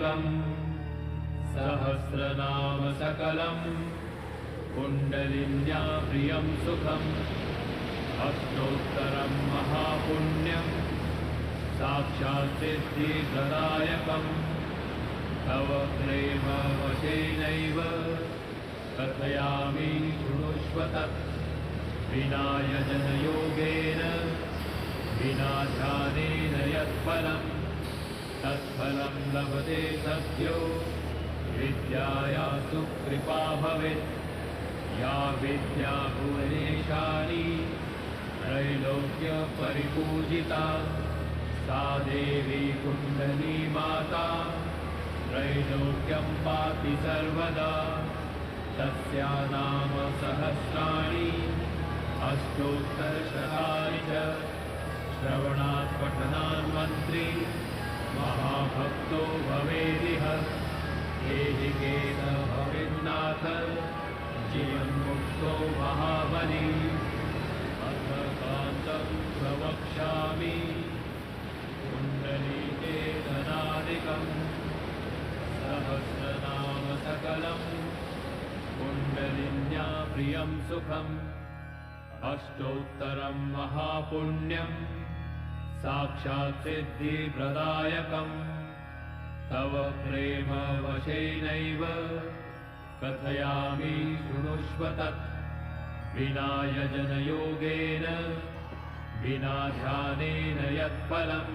दनादिकम् सहस्रनाम सकलम् कुण्डलिन्या प्रियं सुखम् अष्टोत्तरं महापुण्यं साक्षात् सिद्धिप्रदायकम् तव प्रेम वशेनैव कथयामि शृणुष्व तत् विना यजनयोगेन विना ध्यानेन यत्फलं तत्फलं लभते सद्यो विद्याया सुकृपा भवेत् या विद्या भुवनेशानि त्रैलोक्य परिपूजिता सा देवी कुण्डली माता त्रैलोक्यं पाति सर्वदा तस्या नाम सहस्राणि अष्टोत्तरशतानि च श्रवणात् पठनान् मन्त्री महाभक्तो भवेदिह केहिकेन भवेन्नाथ जियं मुक्तो महाबली अथ कान्तं प्रवक्ष्यामि कुण्डलीके धनादिकम् सहस्रनाम सकलं कुण्डलिन्या प्रियं सुखम् अष्टोत्तरं महापुण्यं साक्षात् सिद्धिप्रदायकम् तव प्रेम वशेनैव कथयामि शृणुष्व तत् विना यजनयोगेन विना ध्यानेन यत्फलम्